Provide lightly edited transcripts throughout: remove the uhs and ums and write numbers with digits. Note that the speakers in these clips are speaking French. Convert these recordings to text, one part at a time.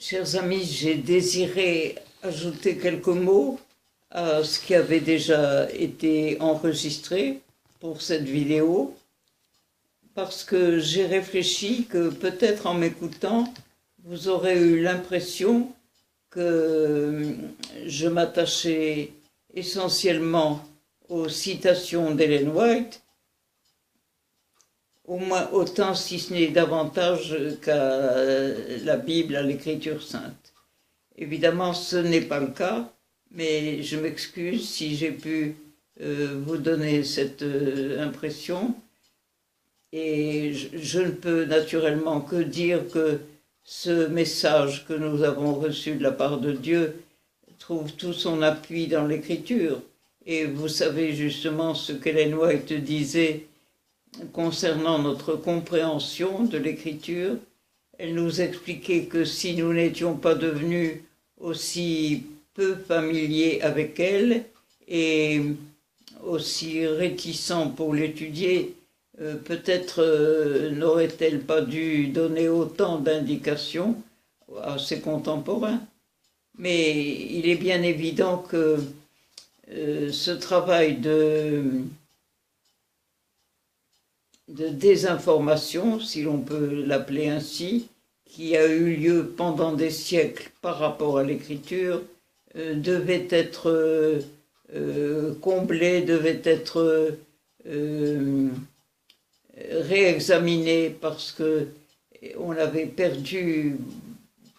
Chers amis, j'ai désiré ajouter quelques mots à ce qui avait déjà été enregistré pour cette vidéo, parce que j'ai réfléchi que peut-être en m'écoutant, vous aurez eu l'impression que je m'attachais essentiellement aux citations d'Ellen White, au moins autant, si ce n'est davantage, qu'à la Bible, à l'Écriture sainte. Évidemment, ce n'est pas le cas, mais je m'excuse si j'ai pu vous donner cette impression. Et je ne peux naturellement que dire que ce message que nous avons reçu de la part de Dieu trouve tout son appui dans l'Écriture. Et vous savez justement ce qu'Ellen White disait concernant notre compréhension de l'Écriture. Elle nous expliquait que si nous n'étions pas devenus aussi peu familiers avec elle et aussi réticents pour l'étudier, peut-être n'aurait-elle pas dû donner autant d'indications à ses contemporains. Mais il est bien évident que ce travail de désinformation, si l'on peut l'appeler ainsi, qui a eu lieu pendant des siècles par rapport à l'écriture, devait être comblé, devait être réexaminé, parce que on avait perdu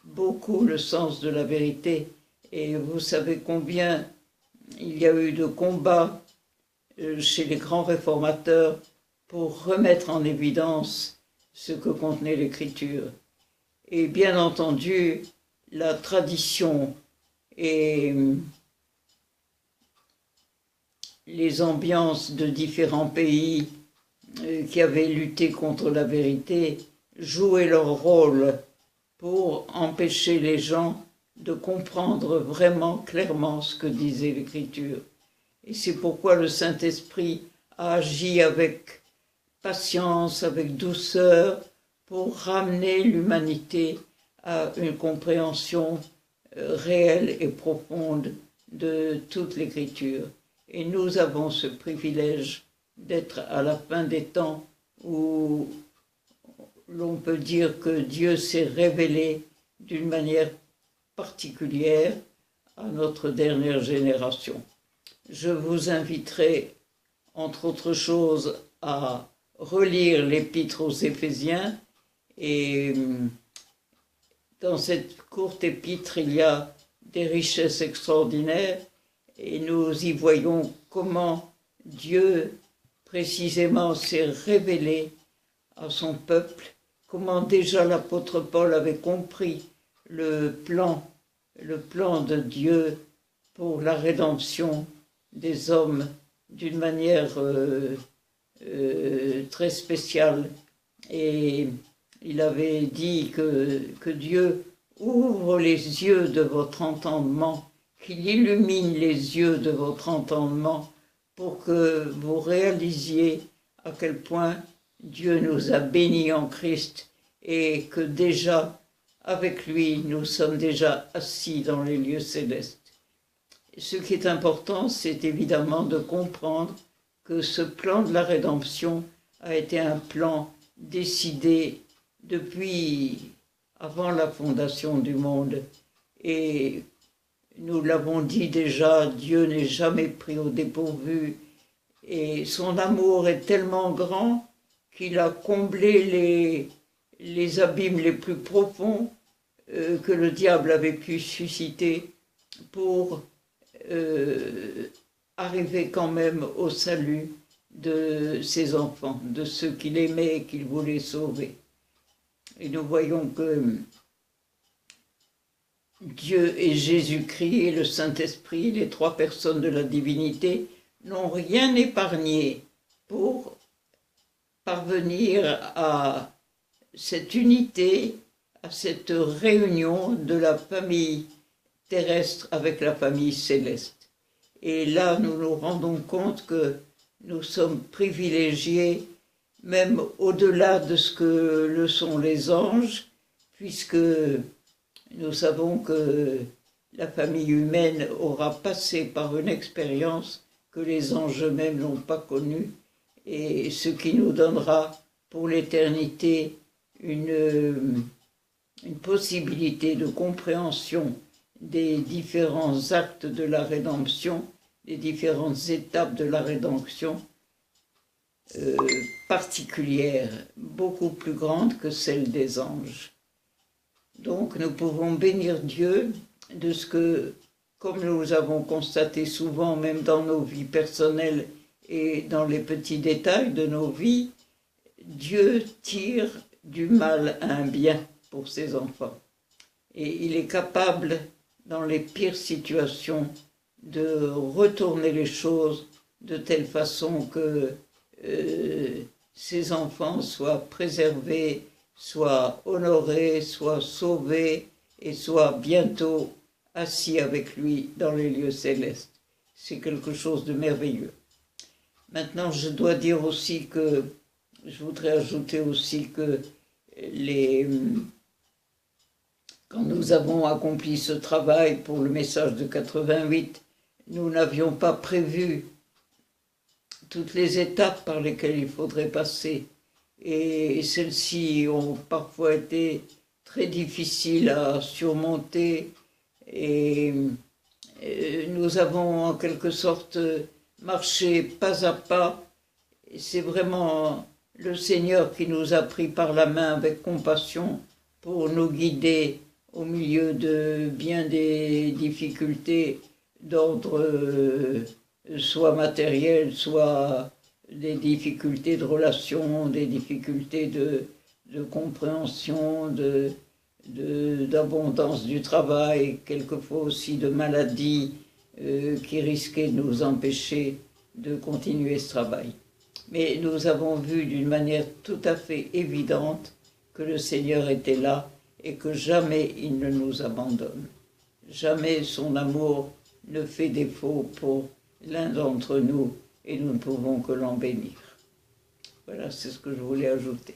beaucoup le sens de la vérité. Et vous savez combien il y a eu de combats chez les grands réformateurs pour remettre en évidence ce que contenait l'Écriture. Et bien entendu, la tradition et les ambiances de différents pays qui avaient lutté contre la vérité jouaient leur rôle pour empêcher les gens de comprendre vraiment clairement ce que disait l'Écriture. Et c'est pourquoi le Saint-Esprit a agi avec patience, avec douceur, pour ramener l'humanité à une compréhension réelle et profonde de toute l'Écriture. Et nous avons ce privilège d'être à la fin des temps où l'on peut dire que Dieu s'est révélé d'une manière particulière à notre dernière génération. Je vous inviterai, entre autres choses, à relire l'épître aux Éphésiens, et dans cette courte épître, il y a des richesses extraordinaires, et nous y voyons comment Dieu précisément s'est révélé à son peuple, comment déjà l'apôtre Paul avait compris le plan de Dieu pour la rédemption des hommes d'une manière très spéciale. Et il avait dit que Dieu ouvre les yeux de votre entendement, qu'il illumine les yeux de votre entendement pour que vous réalisiez à quel point Dieu nous a bénis en Christ et que déjà, avec lui, nous sommes déjà assis dans les lieux célestes. Ce qui est important, c'est évidemment de comprendre que ce plan de la rédemption a été un plan décidé depuis avant la fondation du monde. Et nous l'avons dit déjà, Dieu n'est jamais pris au dépourvu, et son amour est tellement grand qu'il a comblé les abîmes les plus profonds que le diable avait pu susciter pour arriver quand même au salut de ses enfants, de ceux qu'il aimait et qu'il voulait sauver. Et nous voyons que Dieu et Jésus-Christ et le Saint-Esprit, les trois personnes de la divinité, n'ont rien épargné pour parvenir à cette unité, à cette réunion de la famille terrestre avec la famille céleste. Et là, nous nous rendons compte que nous sommes privilégiés, même au-delà de ce que le sont les anges, puisque nous savons que la famille humaine aura passé par une expérience que les anges eux-mêmes n'ont pas connue, et ce qui nous donnera pour l'éternité une possibilité de compréhension des différents actes de la rédemption, des différentes étapes de la rédemption particulière, beaucoup plus grande que celle des anges. Donc nous pouvons bénir Dieu de ce que, comme nous avons constaté souvent, même dans nos vies personnelles et dans les petits détails de nos vies, Dieu tire du mal à un bien pour ses enfants. Et il est capable, dans les pires situations, de retourner les choses de telle façon que ses enfants soient préservés, soient honorés, soient sauvés et soient bientôt assis avec lui dans les lieux célestes. C'est quelque chose de merveilleux. Maintenant, je dois dire aussi que, je voudrais ajouter aussi que quand nous avons accompli ce travail pour le message de 88, nous n'avions pas prévu toutes les étapes par lesquelles il faudrait passer. Et celles-ci ont parfois été très difficiles à surmonter. Et nous avons en quelque sorte marché pas à pas. C'est vraiment le Seigneur qui nous a pris par la main avec compassion pour nous guider au milieu de bien des difficultés d'ordre soit matériel, soit des difficultés de relation, des difficultés de compréhension, d'abondance du travail, quelquefois aussi de maladies qui risquaient de nous empêcher de continuer ce travail. Mais nous avons vu d'une manière tout à fait évidente que le Seigneur était là et que jamais il ne nous abandonne. Jamais son amour ne fait défaut pour l'un d'entre nous et nous ne pouvons que l'en bénir. Voilà, c'est ce que je voulais ajouter.